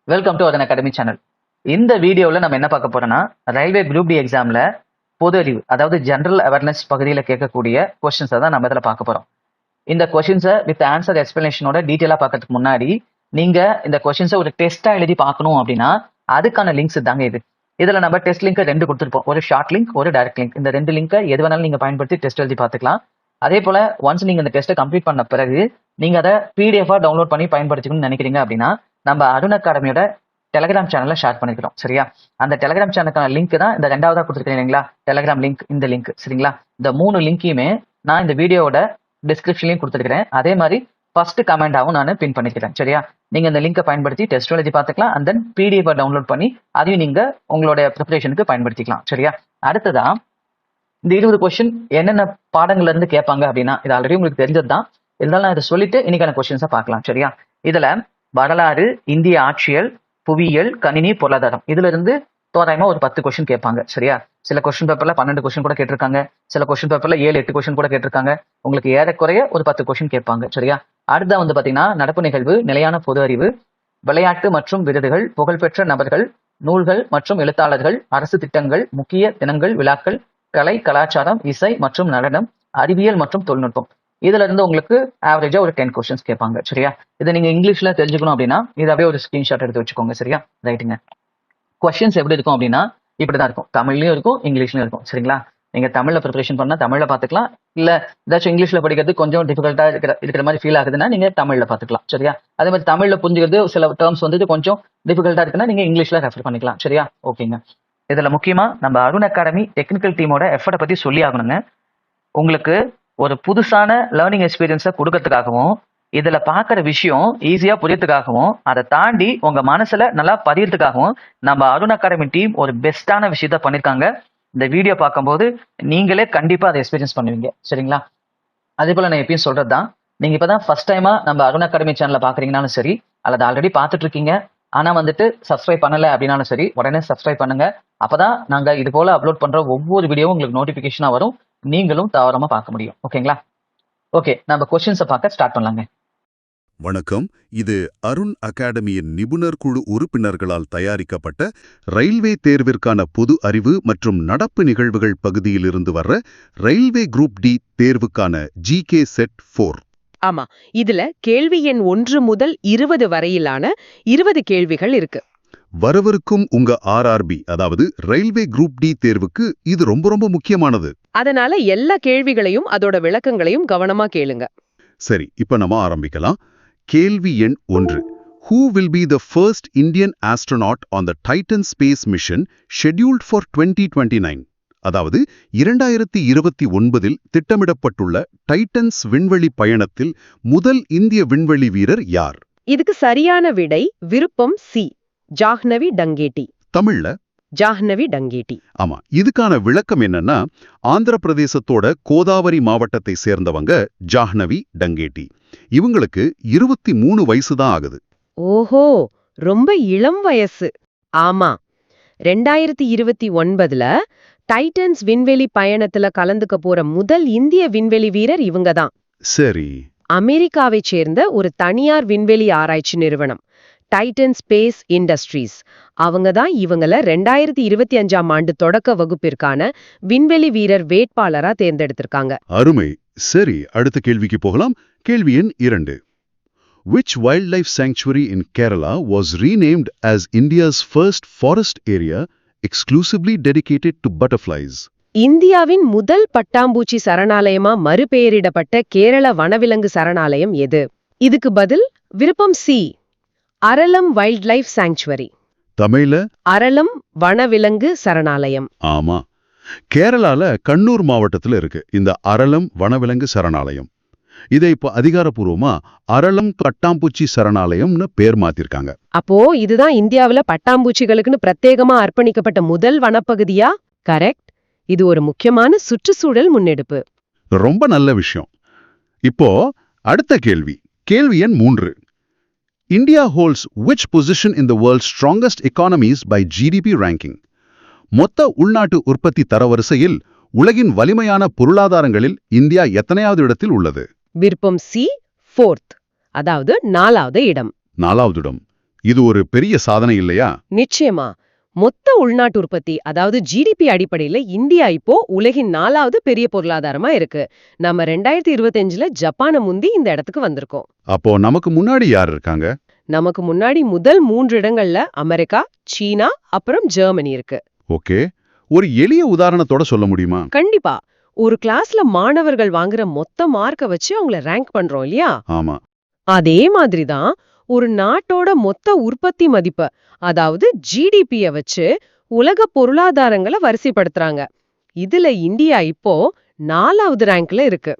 Welcome to அதன் academy channel. இந்த வீடியோவில் நம்ம என்ன பார்க்க போறோம்னா, ரயில்வே குரூப் டி எக்ஸாம்ல பொது அறிவு அதாவது ஜெனரல் அவேர்னஸ் பகுதியில் கேட்கக்கூடிய கொஸ்டின்ஸை தான் நம்ம இதில் பார்க்க போறோம். இந்த கொஸ்டின்ஸை வித் ஆன்சர் எக்ஸ்பிளனேஷனோட டீட்டெயிலாக பார்க்கறதுக்கு முன்னாடி நீங்க இந்த கொஸ்டின்ஸை ஒரு டெஸ்டா எழுதி பார்க்கணும் அப்படின்னா அதுக்கான லிங்க்ஸ் தாங்க இது. இதுல நம்ம டெஸ்ட் லிங்க் ரெண்டு கொடுத்துருப்போம், ஒரு ஷார்ட் லிங்க், ஒரு டைரக்ட் லிங்க். இந்த ரெண்டு லிங்கை எது வேணாலும் நீங்க பயன்படுத்தி டெஸ்ட் எழுதி பார்த்துக்கலாம். அதே போல ஒன்ஸ் நீங்க இந்த டெஸ்ட்டை கம்ப்ளீட் பண்ண பிறகு நீங்க அதை பிடிஎஃபா டவுன்லோட் பண்ணி பயன்படுத்திக்கணும்னு நினைக்கிறீங்க அப்படின்னா நம்ம அருண் அகாடமியோட டெலிகிராம் சேனல்ல ஷேர் பண்ணிக்கிறோம். சரியா? அந்த டெலிகிராம் சேனலுக்கான லிங்க் தான் இந்த ரெண்டாவதா கொடுத்துருக்கேன் இல்லைங்களா, டெலிகிராம் லிங்க். இந்த லிங்க் சரிங்களா, இந்த 3 லிங்கையுமே நான் இந்த வீடியோவோட டிஸ்கிரிப்ஷன்லையும் கொடுத்துருக்கிறேன். அதே மாதிரி ஃபர்ஸ்ட் கமெண்டாவும் நான் பின் பண்ணிக்கிறேன். சரியா? நீங்க இந்த லிங்கை பயன்படுத்தி டெஸ்ட் எழுதி பார்த்துக்கலாம். அண்ட் தென் பிடிஎஃப் டவுன்லோட் பண்ணி அதையும் நீங்க உங்களுடைய ப்ரிப்பரேஷனுக்கு பயன்படுத்திக்கலாம். சரியா? அடுத்ததா இந்த 20 கொஸ்டின் என்னென்ன பாடங்கள்ல இருந்து கேட்பாங்க அப்படின்னா, இது ஆல்ரெடி உங்களுக்கு தெரிஞ்சது தான். இருந்தாலும் நான் இதை சொல்லிட்டு இன்னைக்கான கொஸ்டின்ஸை பார்க்கலாம். சரியா? இதுல வரலாறு, இந்திய ஆட்சியல், புவியியல், கணினி, பொருளாதாரம், இதுல இருந்து தோராயமா ஒரு 10 கொஸ்டின் கேட்பாங்க. சரியா? சில கொஸ்டின் பேப்பர்ல 12 கொஸ்டின் கூட கேட்டிருக்காங்க, சில கொஸ்டின் பேப்பர்ல 7-8 கொஸ்டின் கூட கேட்டிருக்காங்க. உங்களுக்கு ஏறக்குறைய ஒரு 10 கொஸ்டின் கேட்பாங்க. சரியா? அடுத்த வந்து பாத்தீங்கன்னா நடப்பு நிகழ்வு, நிலையான பொது அறிவு, விளையாட்டு மற்றும் விருதுகள், புகழ்பெற்ற நபர்கள், நூல்கள் மற்றும் எழுத்தாளர்கள், அரசு திட்டங்கள், முக்கிய தினங்கள், விழாக்கள், கலை, கலாச்சாரம், இசை மற்றும் நடனம், அறிவியல் மற்றும் தொழில்நுட்பம். இதுல இருந்து உங்களுக்கு ஆவரேஜா ஒரு 10 கொஸ்டின்ஸ் கேட்பாங்க. சரியா? இதை நீங்க இங்கிலீஷ்ல தெரிஞ்சுக்கணும் அப்படின்னா இதாவே ஒரு ஸ்கிரீன்ஷாட் எடுத்து வச்சுக்கோங்க. சரியா? ரைட்டுங்க. கொஸ்டின்ஸ் எப்படி இருக்கும் அப்படின்னா இப்படிதான் இருக்கும். தமிழ்லயும் இருக்கும், இங்கிலீஷ்லயும் இருக்கும். சரிங்களா? நீங்க தமிழ்ல ப்ரிப்பரேஷன் பண்ணா தமிழ்ல பாத்துக்கலாம். இல்ல ஏதாச்சும் இங்கிலீஷ்ல படிக்கிறது கொஞ்சம் டிஃபிகல்ட்டா இருக்கிற மாதிரி ஃபீல் ஆகுதுன்னா நீங்க தமிழ்ல பாத்துக்கலாம். சரியா? அதே மாதிரி தமிழ்ல புரிஞ்சுக்கிறது சில டேர்ம்ஸ் வந்துட்டு கொஞ்சம் டிஃபிகல்ட்டா இருக்குன்னா நீங்க இங்கிலீஷ்ல ரெஃபர் பண்ணிக்கலாம். சரியா? ஓகேங்க. இதுல முக்கியமா நம்ம அருண் அகாடமி டெக்னிக்கல் டீமோட எஃபர்ட்டை பத்தி சொல்லி ஆகணுங்க. உங்களுக்கு ஒரு புதுசான லேர்னிங் எக்ஸ்பீரியன்ஸை கொடுக்கறதுக்காகவும் இதுல பாக்குற விஷயம் ஈஸியா புரியறதுக்காகவும் அதை தாண்டி உங்க மனசுல நல்லா பதியறதுக்காகவும் நம்ம அருண் அகாடமி டீம் ஒரு பெஸ்டான விஷயத்த பண்ணிருக்காங்க. இந்த வீடியோ பார்க்கும்போது நீங்களே கண்டிப்பா அதை எக்ஸ்பீரியன்ஸ் பண்ணுவீங்க. சரிங்களா? அதே போல நான் எப்பயும் சொல்றதுதான், நீங்க இப்பதான் ஃபர்ஸ்ட் டைமா நம்ம அருண் அகாடமி சேனலை பாக்குறீங்கனாலும் சரி, அல்லது ஆல்ரெடி பார்த்துட்டு இருக்கீங்க ஆனா வந்துட்டு சப்ஸ்கிரைப் பண்ணல அப்படின்னாலும் சரி, உடனே சப்ஸ்கிரைப் பண்ணுங்க. அப்பதான் நாங்க இது போல அப்லோட் பண்ற ஒவ்வொரு வீடியோவும் உங்களுக்கு நோட்டிபிகேஷனா வரும், நீங்களும் தவறாம பார்க்க முடியும். ஓகேங்களா? ஓகே, நம்ம கொஸ்டின்ஸை பார்க்க ஸ்டார்ட் பண்ணலாங்க. வணக்கம். இது அருண் அகாடமியின் நிபுணர் குழு உறுப்பினர்களால் தயாரிக்கப்பட்ட ரயில்வே தேர்விற்கான பொது அறிவு மற்றும் நடப்பு நிகழ்வுகள் பகுதியிலிருந்து வர்ற ரயில்வே குரூப் டி தேர்வுக்கான ஜிகே செட் 4. ஆமா, இதுல கேள்வி எண் 1 முதல் 20 வரையிலான 20 கேள்விகள் இருக்கு. வரவிருக்கும் உங்க ஆர்ஆர்பி அதாவது ரயில்வே குரூப் டி தேர்வுக்கு இது ரொம்ப ரொம்ப முக்கியமானது. அதனால எல்லா கேள்விகளையும் அதோட விளக்கங்களையும் கவனமா கேளுங்க. சரி, இப்ப நம்ம ஆரம்பிக்கலாம். கேள்வி எண் 1. Who will be the first Indian astronaut on the Titan space mission scheduled for 2029? அதாவது 2029இல் திட்டமிடப்பட்டுள்ள டைட்டன்ஸ் விண்வெளி பயணத்தில் முதல் இந்திய விண்வெளி வீரர் யார்? இதுக்கு சரியான விடை விருப்பம் சி, ஜாஹ்னவி டங்கேட்டி. தமிழ்ல ஜாஹ்னவி டங்கேட்டி. ஆமா. இதுக்கான விளக்கம் என்னன்னா, ஆந்திர பிரதேசத்தோட கோதாவரி மாவட்டத்தை சேர்ந்தவங்க ஜாஹ்னவி டங்கேட்டி. இவங்களுக்கு 23 வயசு தான் ஆகுது. ஓஹோ, ரொம்ப இளம் வயசு. ஆமா, 2029ல டைட்டன்ஸ் விண்வெளி பயணத்துல கலந்துக்க போற முதல் இந்திய விண்வெளி வீரர் இவங்க தான். சரி. அமெரிக்காவைச் சேர்ந்த ஒரு தனியார் விண்வெளி ஆராய்ச்சி நிறுவனம் டைட்டன் ஸ்பேஸ் இண்டஸ்ட்ரீஸ் அவங்க தான் இவங்கள 2025ஆம் ஆண்டு தொடக்க வகுப்பிற்கான விண்வெளி வீரர் வேட்பாளரா தேர்ந்தெடுத்திருக்காங்க. அருமை. சரி, அடுத்த கேள்விக்கு போகலாம். கேள்வி எண் 2. Which wildlife sanctuary in Kerala was renamed as India's first forest area exclusively dedicated to butterflies? இந்தியாவின் முதல் பட்டாம்பூச்சி சரணாலயமா மறுபெயரிடப்பட்ட கேரள வனவிலங்கு சரணாலயம் எது? இதுக்கு பதில் விருப்பம் சி, அரளம் வைல்ட் லைஃப் சாங்சுவரி. தமிழ்ல அரளம் வனவிலங்கு சரணாலயம். ஆமா, கேரளால கண்ணூர் மாவட்டத்துல இருக்கு இந்த அரளம் வனவிலங்கு சரணாலயம். இதை இப்போ அதிகாரப்பூர்வமா அரளம் பட்டாம்பூச்சி சரணாலயம்னு பேர் மாத்திருக்காங்க. அப்போ இதுதான் இந்தியாவுல பட்டாம்பூச்சிகளுக்குன்னு பிரத்யேகமா அர்ப்பணிக்கப்பட்ட முதல் வனப்பகுதியா? கரெக்ட். இது ஒரு முக்கியமான சுற்றுச்சூழல் முன்னெடுப்பு. ரொம்ப நல்ல விஷயம். இப்போ அடுத்த கேள்வி. கேள்வி எண் 3. India holds which position in the world's strongest economies by GDP ranking? மொத்த உள்நாட்டு உற்பத்தி தரவரிசையில் உலகின் வலிமையான பொருளாதாரங்களில் இந்தியா எத்தனையாவது இடத்தில் உள்ளது? விருப்பம் சி, 4th, அதாவது 4வது இடம். 4வது இடம். இது ஒரு பெரிய சாதனை இல்லையா? நிச்சயமா. மொத்த உள்நாட்டு உற்பத்தி அதாவது ஜிடிபி அடிப்படையில இந்தியா இப்போ உலகின் 4வது பெரிய பொருளாதாரமா இருக்கு. நம்ம 2025ல ஜப்பானை முந்தி இந்த இடத்துக்கு வந்திருக்கோம். அப்போ நமக்கு முன்னாடி யார் இருக்காங்க? நமக்கு முன்னாடி முதல் 3 இடங்கள்ல அமெரிக்கா, சீனா, அப்புறம் ஜெர்மனி இருக்கு. ஓகே, ஒரு எளிய உதாரணத்தோட சொல்ல முடியுமா? கண்டிப்பா. ஒரு கிளாஸ்ல மாணவர்கள் வாங்குற மொத்த மார்க்க வச்சு அவங்கள ரேங்க் பண்றோம் இல்லையா? ஆமா. அதே மாதிரிதான் ஒரு நாட்டோட மொத்த உற்பத்தி மதிப்ப அதாவது ஜிடிபிய வச்சு உலக பொருளாதாரங்களை வரிசைப்படுத்துறாங்க. இதுல இந்தியா இப்போ 4வது ரேங்க்ல இருக்கு.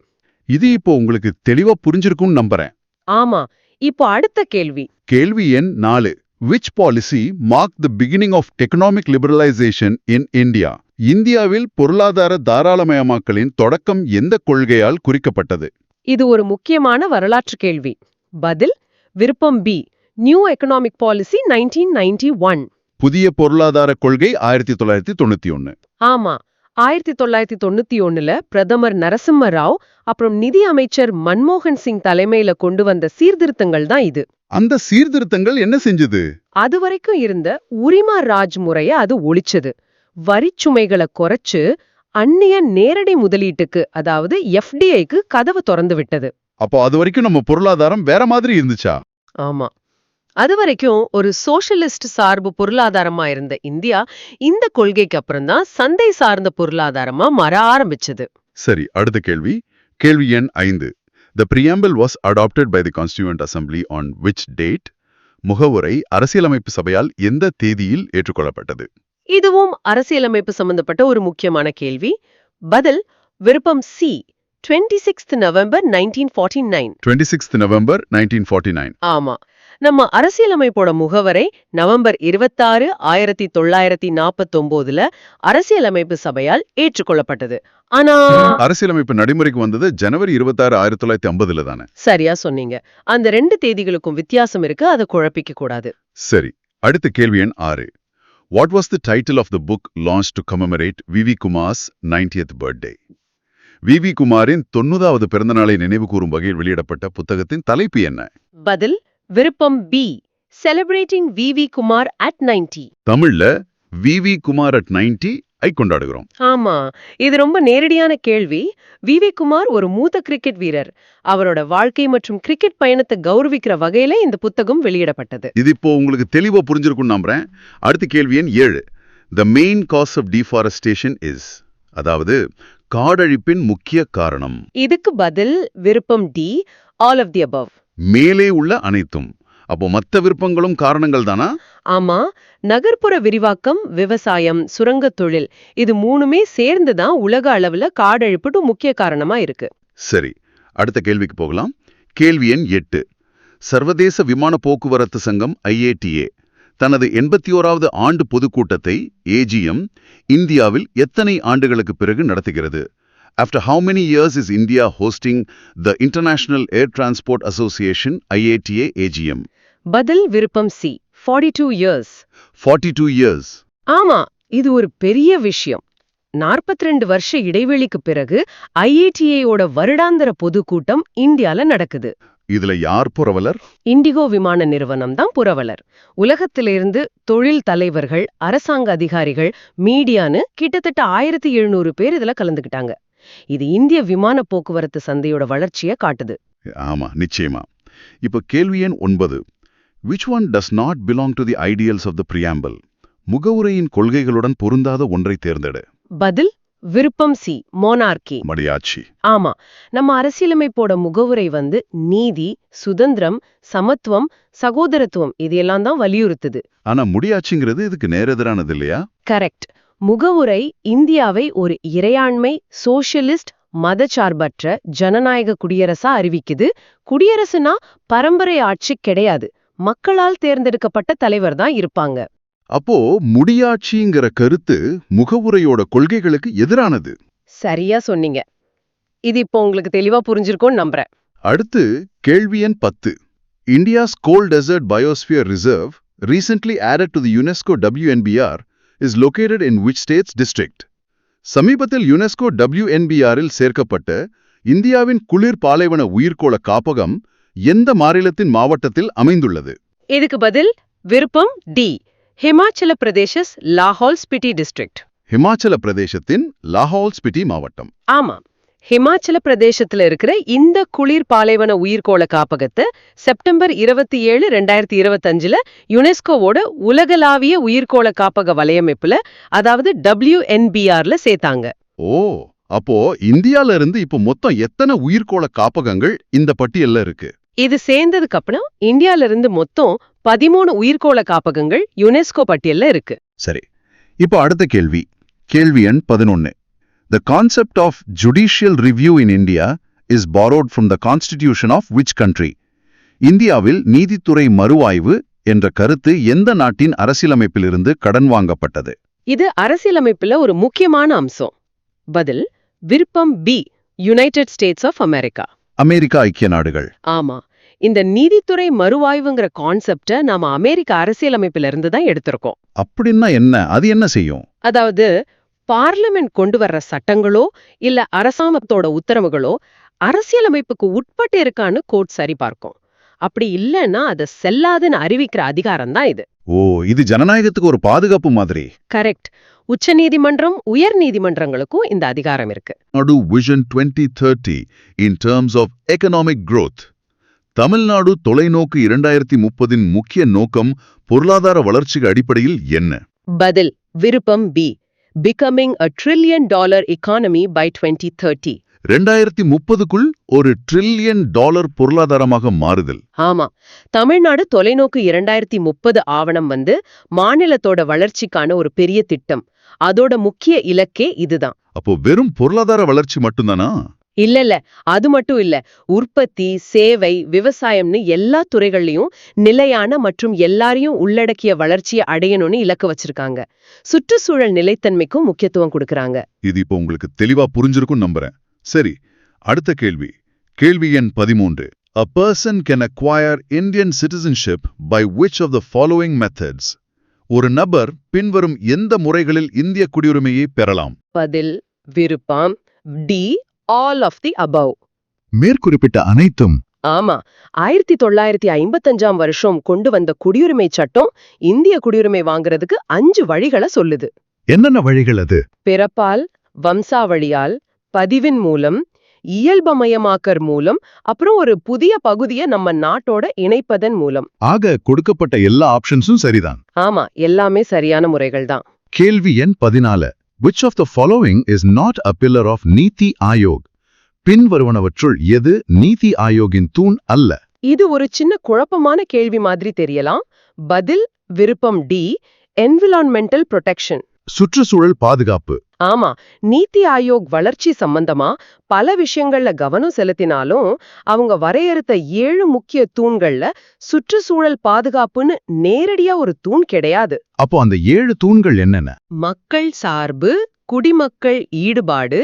இது இப்போ உங்களுக்கு தெளிவா புரிஞ்சிருக்கும்னு நம்புறேன். ஆமா. இப்போ அடுத்த கேள்வி. கேள்வி எண் 4. Which policy marked the beginning of economic liberalization in India? இந்தியாவில் பொருளாதார தாராளமயமாக்கலின் தொடக்கம் எந்த கொள்கையால் குறிக்கப்பட்டது? இது ஒரு முக்கியமான வரலாற்று கேள்வி. பதில் விருப்பம் பி, நியூ எக்கனாமிக் பாலிசி 1991. புதிய பொருளாதார கொள்கை 1991. ஆமா. 1991ல பிரதமர் நரசிம்ம ராவ் அப்புறம் நிதி அமைச்சர் மன்மோகன் சிங் தலைமையில கொண்டு வந்த சீர்திருத்தங்கள் தான் இது. அந்த சீர்திருத்தங்கள் என்ன செஞ்சது? அதுவரைக்கும் இருந்த உரிம ராஜ் முறைய அது ஒழிச்சது. வரிச்சுமைகளை குறைச்சு அந்நிய நேரடி முதலீட்டுக்கு அதாவது எஃப்டிஐக்கு கதவு திறந்து விட்டது. அப்போ அது வரைக்கும் நம்ம பொருளாதாரம் வேற மாதிரி இருந்துச்சா? ஆமா. அதுவரைக்கும் ஒரு சோஷலிஸ்ட் சார்பு பொருளாதாரமா இருந்த இந்தியா இந்த கொள்கைக்கு அப்புறம் தான் சந்தை சார்ந்த பொருளாதாரமா மாற ஆரம்பிச்சது. சரி, அடுத்த கேள்வி. கேள்வி எண் 5. The preamble was adopted by the Constituent Assembly on which date? முகவுரை அரசியலமைப்பு சபையால் எந்த தேதியில் ஏற்றுக்கொள்ளப்பட்டது? இதுவும் அரசியலமைப்பு சம்பந்தப்பட்ட ஒரு முக்கியமான கேள்வி. பதில் விருப்பம் C, 26th November 1949. 26th November 1949. ஆமா. நம்ம அரசியலமைப்போட முகவரை நவம்பர் 26, 1949ல அரசியலமைப்பு சபையால் ஏற்றுக்கொள்ளப்பட்டது. ஆனா அரசியலமைப்பு நடைமுறைக்கு வந்தது ஜனவரி 26, 1950ல தானே? சரியா சொன்னீங்க. அந்த 2 தேதிகளுக்கும் வித்தியாசம் இருக்கு, அதை குழப்பிக்க கூடாது. சரி, அடுத்த கேள்வி எண் 6. What was the title of the book launched to commemorate V.V. Kumar's 90th birthday? V.V. குமாரின் 90வது பிறந்தநாளை நினைவு கூறும் வகையில் வெளியிடப்பட்ட புத்தகத்தின் தலைப்பு என்ன? பதில் விருப்பம் B, celebrating V.V. Kumar at 90. தமிழ்ல V.V. குமார் at 90 ஐ கொண்டாடுகிறோம். ஆமா, இது ரொம்ப நேரடியான கேள்வி. V.V. குமார் ஒரு மூத்த கிரிக்கெட் வீரர். அவரோட வாழ்க்கை மற்றும் கிரிக்கெட் பயணத்தை கௌரவிக்கிற வகையில இந்த புத்தகம் வெளியிடப்பட்டது. இது இப்போ உங்களுக்கு தெளிவா புரிஞ்சிருக்கும் நம்புறேன். அடுத்த கேள்வி எண் 7. The main cause of deforestation is, அதாவது காடழிப்பின் முக்கிய காரணம். இதுக்கு பதில் விருப்பம் D, all of the above. மேலே உள்ள அனைத்தும். அப்போ மத்த விருப்பங்களும் காரணங்கள் தானா? ஆமா. நகர்ப்புற விரிவாக்கம், விவசாயம், சுரங்கத் தொழில் இது 3மே சேர்ந்துதான் உலக அளவுல காடழிப்புக்கு முக்கிய காரணமா இருக்கு. சரி, அடுத்த கேள்விக்கு போகலாம். கேள்வி எண் 8. சர்வதேச விமான போக்குவரத்து சங்கம் IATA தனது 81வது ஆண்டு பொதுக்கூட்டத்தை AGM இந்தியாவில் எத்தனை ஆண்டுகளுக்கு பிறகு நடத்துகிறது? After how many years is India hosting the International Air Transport Association IATA AGM? பதில் விருப்பம் சி, 42 years. 42 years. ஆமா, இது ஒரு பெரிய விஷயம். 42 வருஷ இடைவெளிக்கு பிறகு IATA-யோட வருடாந்திர பொதுக்கூட்டம் இந்தியால நடக்குது. இதுல யார் புரவலர்? இண்டிகோ விமான நிறுவனம் தான் புரவலர். உலகத்திலிருந்து தொழில் தலைவர்கள், அரசாங்க அதிகாரிகள், மீடியான்னு கிட்டத்தட்ட 1700 பேர் இதுல கலந்துக்கிட்டாங்க. இது இந்திய விமான போக்குவரத்து சந்தையோட வளர்ச்சியை காட்டுது. ஆமா, நிச்சயமா. இப்போ கேள்வி எண் 9. Which one does not belong to the ideals of the preamble? முகவுரையின் கொள்கைகளுடன் பொருந்தாத ஒன்றை தேர்ந்தெடு. பதில் விருப்பம் சி, மோனார்கி. மடியாட்சி. ஆமா, நம்ம அரசியலமைப்போட முகவுரை நீதி, சுதந்திரம், சமத்துவம், சகோதரத்துவம் இதையெல்லாம் தான் வலியுறுத்துது. ஆனா முடியாட்சிங்கிறது இதுக்கு நேரெதிரானது இல்லையா? கரெக்ட். முகவுரை இந்தியாவை ஒரு இறையாண்மை, சோஷலிஸ்ட், மதச்சார்பற்ற ஜனநாயக குடியரசா அறிவிக்குது. குடியரசுனா பரம்பரை ஆட்சி கிடையாது, மக்களால் தேர்ந்தெடுக்கப்பட்ட தலைவர் தான் இருப்பாங்க. அப்போ முடியாட்சிங்கிற கருத்து முகவுரையோட கொள்கைகளுக்கு எதிரானது. சரியா சொன்னீங்க. இது இப்போ உங்களுக்கு தெளிவா புரிஞ்சிருக்கும்னு நம்புறேன். அடுத்து கேள்வி எண் 10. India's Cold Desert Biosphere Reserve, recently added to the UNESCO WNBR, is located in which state's district? சமீபத்தில் யுனெஸ்கோ WNBR-இல் சேர்க்கப்பட்ட இந்தியாவின் குளிர் பாலைவன உயிர்க்கோள காப்பகம் எந்த மாநிலத்தின் மாவட்டத்தில் அமைந்துள்ளது? இதுக்கு பதில் விருப்பம் டி. ஹிமாச்சல பிரதேசஸ் லாஹோல் ஸ்பிட்டி டிஸ்ட்ரிக்ட். ஹிமாச்சல பிரதேசத்தின் லாஹோல் ஸ்பிட்டி மாவட்டம். ஆமா, ஹிமாச்சல பிரதேசத்துல இருக்கிற இந்த குளிர் பாலைவன உயிர்கோள காப்பகத்தை செப்டம்பர் 27, 2025 யுனெஸ்கோவோட உலகளாவிய உயிர்கோள காப்பக வலையமைப்புல, அதாவது WNBRல சேர்த்தாங்க. ஓ, அப்போ இந்தியால இருந்து இப்போ மொத்தம் எத்தனை உயிர்கோள காப்பகங்கள் இந்த பட்டியல்ல இருக்கு? இது சேர்ந்ததுக்கு அப்புறம் இந்தியால இருந்து மொத்தம் 13 உயிர்கோள காப்பகங்கள் யுனெஸ்கோ பட்டியல்ல இருக்கு. சரி, இப்போ அடுத்த கேள்வி. கேள்வி எண் 11. The concept of judicial review in India is borrowed from the constitution of which country? இந்தியாவில் நீதித்துறை மறுஆய்வு என்ற கருத்து எந்த நாட்டின் அரசியலமைப்பிலிருந்து கடன் வாங்கப்பட்டது? இது அரசியலமைப்புல ஒரு முக்கியமான அம்சம். பதில் விருப்பம் B. United States of America. America ஐக்கிய நாடுகள். ஆமா, இந்த நீதித்துறை மறுஆய்வுங்கிற கான்செப்ட நாம அமெரிக்க அரசியலமைப்புல இருந்து தான் எடுத்திருக்கோம். அப்படின்னா என்ன? அது என்ன செய்யும்? அதாவது பார்லிமெண்ட் கொண்டு வர்ற சட்டங்களோ இல்ல அரசாங்கத்தோட உத்தரவுகளோ அரசியலமைப்புக்கு உட்பட்டு இருக்கான்னு கோர்ட் சரி பார்க்கும். அப்படி இல்லைன்னா அதை செல்லாதுன்னு அறிவிக்கிற அதிகாரம் தான் இது. ஓ, இது ஜனநாயகத்துக்கு ஒரு பாதுகாப்பு மாதிரி. கரெக்ட். உச்ச நீதிமன்றம், உயர் நீதிமன்றங்களுக்கும் இந்த அதிகாரம் இருக்கு. நாடு vision 2030 in terms of economic growth. Tamil Nadu தொலைநோக்கு 2030 முக்கிய நோக்கம் பொருளாதார வளர்ச்சிக்கு அடிப்படையில் என்ன? பதில் விருப்பம் B. Becoming a $1 trillion economy by 2030. 2030க்குள் ஒரு $1 trillion பொருளாதாரமாக மாறுதல். ஆமா, தமிழ்நாடு தொலைநோக்கு 2030 ஆவணம் மாநிலத்தோட வளர்ச்சிக்கான ஒரு பெரிய திட்டம். அதோட முக்கிய இலக்கே இதுதான். அப்போ வெறும் பொருளாதார வளர்ச்சி மட்டும்தானா? இல்ல, அது மட்டும் இல்ல. உற்பத்தி, சேவை, விவசாயம்னு எல்லா துறைகள்லயும் நிலையான மற்றும் எல்லாரையும் உள்ளடக்கிய வளர்ச்சியை அடையணும்னு இலக்கு வச்சிருக்காங்க. சுற்றுச்சூழல் நிலைத்தன்மைக்கும் முக்கியத்துவம் கொடுக்கறாங்க. இது இப்போ உங்களுக்கு தெளிவா புரிஞ்சிருக்கும் நம்புறேன். சரி, அடுத்த கேள்வி. கேள்வி எண் 13. A person can acquire Indian citizenship by which of the following methods? ஒரு நபர் பின்வரும் எந்த முறைகளில் இந்திய குடியுரிமையை பெறலாம்? பதில் விருப்பம் D. All of the above. மேற்குறிப்பிட்ட அனைத்தும். ஆமா, 1955 கொண்டு வந்த குடியுரிமை சட்டம் இந்திய குடியுரிமை வாங்குறதுக்கு 5 வழிகளை சொல்லுது. என்னென்ன வழிகள் அது? பிறப்பால், வம்சாவளியால், பதிவின் மூலம், இயல்பமயமாக்கர் மூலம், அப்புறம் ஒரு புதிய பகுதியை நம்ம நாட்டோட இணைப்பதன் மூலம். ஆக கொடுக்கப்பட்ட எல்லா ஆப்ஷன்ஸும் சரிதான். ஆமா, எல்லாமே சரியான முறைகள் தான். கேள்வி எண் 14. Which of the following is not a pillar of Niti Aayog? பின்வருவனவற்றுள் எது நீதி ஆயோகின் தூண் அல்ல? இது ஒரு சின்ன குழப்பமான கேள்வி மாதிரி தெரியலாம். பதில் விருப்பம் டி. Environmental protection. சுற்றுச்சூழல் பாதுகாப்பு. ஆமா, நீதி ஆயோக் வளர்ச்சி சம்பந்தமா பல விஷயங்கள்ல கவனம் செலுத்தினாலும் அவங்க வரையறுத்த 7 முக்கிய தூண்கள்ல சுற்றுச்சூழல் பாதுகாப்புன்னு நேரடியா ஒரு தூண் கிடையாது. அப்போ அந்த 7 தூண்கள் என்னென்ன? மக்கள் சார்பு, குடிமக்கள் ஈடுபாடு,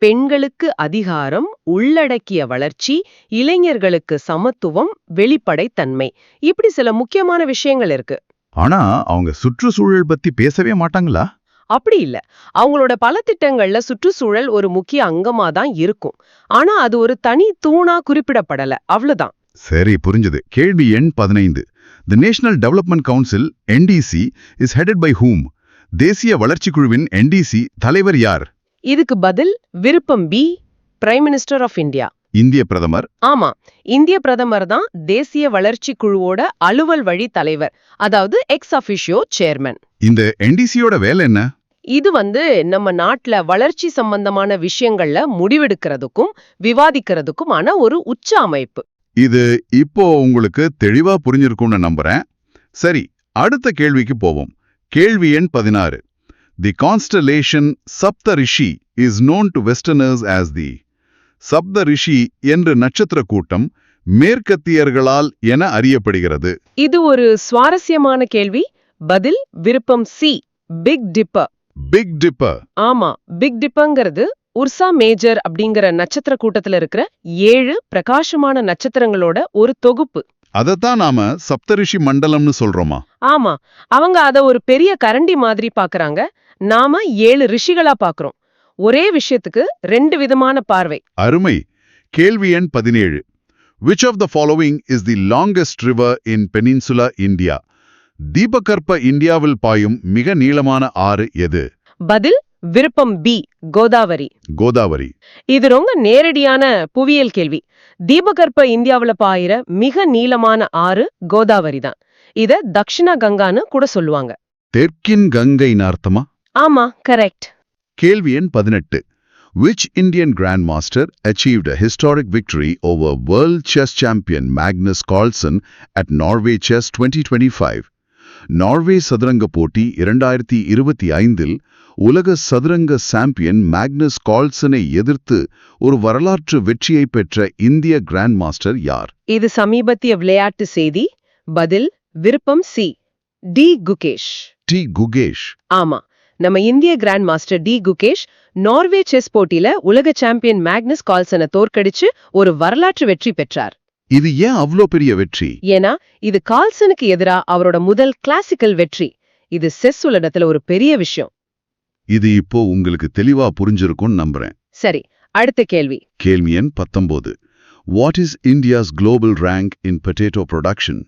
பெண்களுக்கு அதிகாரம், உள்ளடக்கிய வளர்ச்சி, இளைஞர்களுக்கு சமத்துவம், வெளிப்படைத்தன்மை, இப்படி சில முக்கியமான விஷயங்கள் இருக்கு. ஆனா அவங்க சுற்றுச்சூழல் பத்தி பேசவே மாட்டாங்களா? அப்படி இல்ல. அவங்களோட பல திட்டங்கள்ல சுற்றுச்சூழல் ஒரு முக்கிய அங்கமா தான் இருக்கும். ஆனா அது ஒரு தனி தூணா குறிப்பிடப்படல, அவ்வளவுதான். சரி, புரிஞ்சது. கேள்வி எண் 15. The National Development Council NDC is headed by whom? தேசிய வளர்ச்சி குழுவின் NDC தலைவர் யார்? இதுக்கு பதில் விருப்பம் B. Prime minister of India. இந்திய பிரதமர். ஆமா, இந்திய பிரதமர் தான் தேசிய வளர்ச்சி குழுவோட அலுவல் வழி தலைவர், அதாவது எக்ஸ் அஃபிஷியோ சேர்மன். இந்த NDCயோட வேலை என்ன? இது நம்ம நாட்டுல வளர்ச்சி சம்பந்தமான விஷயங்கள்ல முடிவெடுக்கிறதுக்கும் விவாதிக்கிறதுக்குமான ஒரு உச்ச அமைப்பு. இது இப்போ உங்களுக்கு தெளிவா புரிஞ்சிருக்கும்னு நம்புறேன். சரி, அடுத்த கேள்விக்கு போவோம். கேள்வி எண் 16. The constellation Saptarishi is known to Westerners as the Saptarishi என்ற நட்சத்திர கூட்டம் மேற்கத்தியர்களால் என அறியப்படுகிறது. இது ஒரு சுவாரஸ்யமான கேள்வி. பதில் விருப்பம் C. Big dipper. Big dipper. ஆமா, பிக் டிப்பர்ங்கிறது உர்சா மேஜர் அப்படிங்கிற நட்சத்திர கூட்டத்துல இருக்கிற 7 பிரகாசமான நட்சத்திரங்களோட ஒரு தொகுப்பு. அதத்தான் நாம சப்தரிஷி மண்டலம்னு சொல்றோமா? ஆமா, அவங்க அத ஒரு பெரிய கரண்டி மாதிரி பாக்குறாங்க. நாம 7 ரிஷிகளா பாக்குறோம். ஒரே விஷயத்துக்கு 2 விதமான பார்வை. அருமை. கேள்வி எண் 17. Which of the following is the longest river in Peninsula India? தீபகற்ப இந்தியாவில் பாயும் மிக நீளமான ஆறு எது? பதில் விருப்பம் பி, கோதாவரி. கோதாவரி. இது ரொம்ப நேரடியான புவியியல் கேள்வி. தீபகற்ப இந்தியாவுல பாயிற மிக நீளமான ஆறு கோதாவரி தான். இத தக்ஷிண கங்கான்னு கூட சொல்லுவாங்க. தெற்கின் கங்கைன்னு அர்த்தமா? ஆமா, கரெக்ட். கேள்வி எண் 18. Which Indian Grandmaster achieved a historic victory over World Chess Champion Magnus Carlsen at Norway Chess 2025? Norway சதுரங்க போட்டி 2025இல் உலக சதுரங்க சாம்பியன் மேக்னஸ் கார்ல்சனை எதிர்த்து ஒரு வரலாற்று வெற்றியை பெற்ற இந்திய கிராண்ட் மாஸ்டர் யார்? இது சமீபத்திய விளையாட்டு செய்தி. பதில் விருப்பம் C, D Gukesh. D Gukesh. ஆமா, நம்ம இந்திய grandmaster D Gukesh Norway chess போட்டியில உலக சாம்பியன் மேக்னஸ் கார்ல்சனை தோற்கடிச்சு ஒரு வரலாற்று வெற்றி பெற்றார். இது ஏன் அவ்ளோ பெரிய வெற்றி? ஏன்னா இது கார்ல்சனுக்கு எதிரா அவரோட முதல் கிளாசிக்கல் வெற்றி. இது செஸ் உலகத்துல ஒரு பெரிய விஷயம். இது இப்போ உங்களுக்கு தெளிவா புரிஞ்சிருக்கும்னு நம்புறேன். சரி, அடுத்த கேள்வி. கேள்வி எண் 19. What is India's global rank in potato production?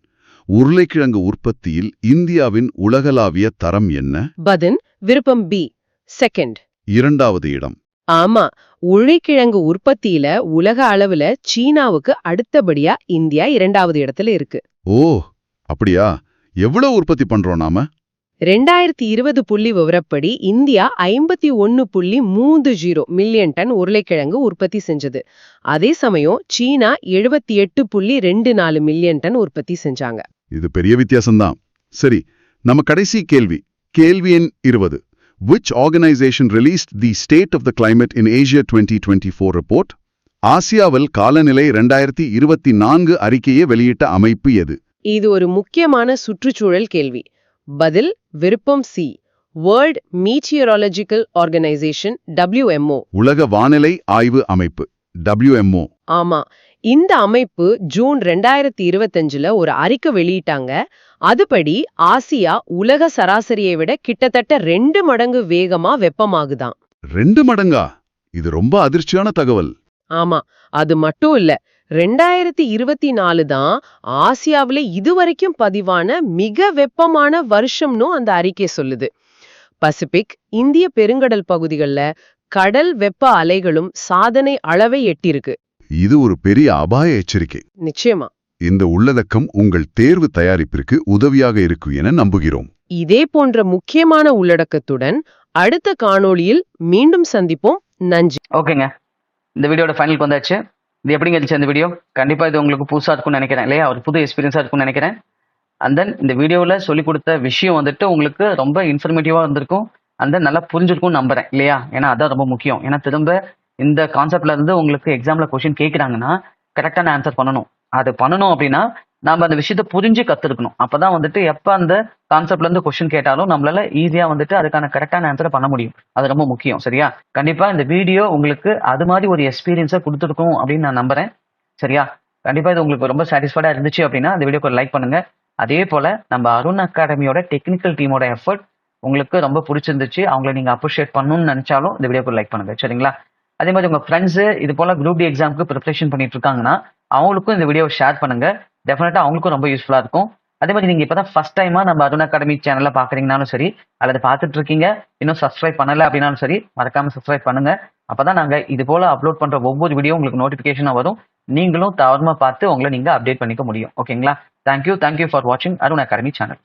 உருளைக்கிழங்கு உற்பத்தியில் இந்தியாவின் உலகளாவிய தரம் என்ன? பதில் விருப்பம் பி, செகண்ட். இரண்டாவது இடம். ஆமா, உருளைக்கிழங்கு உற்பத்தியில உலக அளவுல சீனாவுக்கு அடுத்தபடியா இந்தியா 2வது இடத்துல இருக்கு. ஓ, அப்படியா? எவ்வளவு உற்பத்தி பண்றோம் நாம? 2020 புள்ளி விவரப்படி இந்தியா 51.30 மில்லியன் டன் உருளைக்கிழங்கு உற்பத்தி செஞ்சது. அதே சமயம் சீனா 78.24 மில்லியன் டன் உற்பத்தி செஞ்சாங்க. இது பெரிய வித்தியாசம்தான். சரி, நம்ம கடைசி கேள்வி. கேள்வி எண் 20. Which organization released the State of the Climate in Asia 2024 report? ஆசியாவில் காலநிலை 2024 அறிக்கையை வெளியிட்ட அமைப்பு எது? இது ஒரு முக்கியமான சுற்றுச்சூழல் கேள்வி. பதில் விருப்பம் சி, வேர்ல்ட் மீட்டியராலஜிக்கல் ஆர்கனைசேஷன், WMO. உலக வானிலை ஆய்வு அமைப்பு, WMO. ஆமா, இந்த அமைப்பு ஜூன் 2025ல ஒரு அறிக்கை வெளியிட்டாங்க. அதுபடி ஆசியா உலக சராசரியை விட கிட்டத்தட்ட 2 மடங்கு வேகமா வெப்பமாகுதாம். 2 மடங்கா? இது ரொம்ப அதிர்ச்சியான தகவல். ஆமா, அது மட்டும் இல்ல, 2024 தான் ஆசியாவில இதுவரைக்கும் பதிவான மிக வெப்பமான வருஷம்னு அந்த அறிக்கை சொல்லுது. பசிபிக், இந்திய பெருங்கடல் பகுதிகள்ல கடல் வெப்ப அலைகளும் சாதனை அளவை எட்டியிருக்கு. இது ஒரு பெரிய அபாய எச்சரிக்கை. நிச்சயமா. இந்த உள்ளடக்கம் உங்கள் தேர்வு தயாரிப்பிற்கு உதவியாக இருக்கும் என நம்புகிறோம். இதே போன்ற முக்கியமான உள்ளடக்கத்துடன் அடுத்த காணொளியில் மீண்டும் சந்திப்போம். நன்றி. ஓகேங்க, இந்த வீடியோட ஃபைனலுக்கு வந்தாச்சு. இது எப்படிங்க இருந்துச்சு இந்த வீடியோ? கண்டிப்பாக இது உங்களுக்கு புதுசாக இருக்கும்னு நினைக்கிறேன் இல்லையா? ஒரு புது எக்ஸ்பீரியன்ஸாக இருக்கும்னு நினைக்கிறேன். அண்ட் தென் இந்த வீடியோவில் சொல்லிக் கொடுத்த விஷயம் வந்துட்டு உங்களுக்கு ரொம்ப இன்ஃபர்மேட்டிவாக இருந்திருக்கும். அண்ட் தென் நல்லா புரிஞ்சிருக்கும்னு நம்புறேன் இல்லையா? ஏன்னா அதான் ரொம்ப முக்கியம். ஏன்னா திரும்ப இந்த கான்செப்ட்ல இருந்து உங்களுக்கு எக்ஸாமில் கொஸ்டின் கேட்குறாங்கன்னா கரெக்டான ஆன்சர் பண்ணணும். அது பண்ணணும் அப்படின்னா நம்ம அந்த விஷயத்த புரிஞ்சு கற்றுருக்கணும். அப்போ தான் வந்துட்டு எப்போ அந்த கான்செப்ட்ல இருந்து கொஸ்டின் கேட்டாலும் நம்மளால ஈஸியாக வந்துட்டு அதுக்கான கரெக்டான ஆன்சரை பண்ண முடியும். அது ரொம்ப முக்கியம். சரியா? கண்டிப்பாக இந்த வீடியோ உங்களுக்கு அது மாதிரி ஒரு எக்ஸ்பீரியன்ஸை கொடுத்துருக்கும் அப்படின்னு நான் நம்புறேன். சரியா? கண்டிப்பாக இது உங்களுக்கு ரொம்ப சாட்டிஸ்ஃபைடாக இருந்துச்சு அப்படின்னா இந்த வீடியோக்கு ஒரு லைக் பண்ணுங்க. அதே போல் நம்ம அருண் அகாடமியோட டெக்னிக்கல் டீமோட எஃபர்ட் உங்களுக்கு ரொம்ப பிடிச்சிருந்துச்சு, அவங்கள நீங்கள் அப்ரிஷியேட் பண்ணணும்னு நினச்சாலும் இந்த வீடியோக்கு ஒரு லைக் பண்ணுங்க. சரிங்களா? அதே மாதிரி உங்கள் ஃப்ரெண்ட்ஸு இது போல் குரூப் டி எக்ஸாமுக்கு ப்ரிப்பரேஷன் பண்ணிட்டு இருக்காங்கன்னா அவங்களுக்கும் இந்த வீடியோவை ஷேர் பண்ணுங்க. டெஃபினட்டாக அவங்களுக்கும் ரொம்ப யூஸ்ஃபுல்லாக இருக்கும். அதே மாதிரி நீங்கள் இப்போ தான் ஃபஸ்ட் டைமாக நம்ம அருண் அகாடமி சேனலில் பார்க்குறீங்கனாலும் சரி, அல்லது பார்த்துட்டு இருக்கீங்க இன்னும் சப்ஸ்கிரைப் பண்ணலை அப்படின்னாலும் சரி, மறக்காமல் சப்ஸ்கிரைப் பண்ணுங்க. அப்போ தான் நாங்கள் இது போல் அப்லோட் பண்ணுற ஒவ்வொரு வீடியோ உங்களுக்கு நோட்டிஃபிகேஷனாக வரும். நீங்களும் தவறாமல் பார்த்து உங்களை நீங்கள் அப்டேட் பண்ணிக்க முடியும். ஓகேங்களா? தேங்க்யூ ஃபார் வாட்சிங் அருண் அகாடமி சேனல்.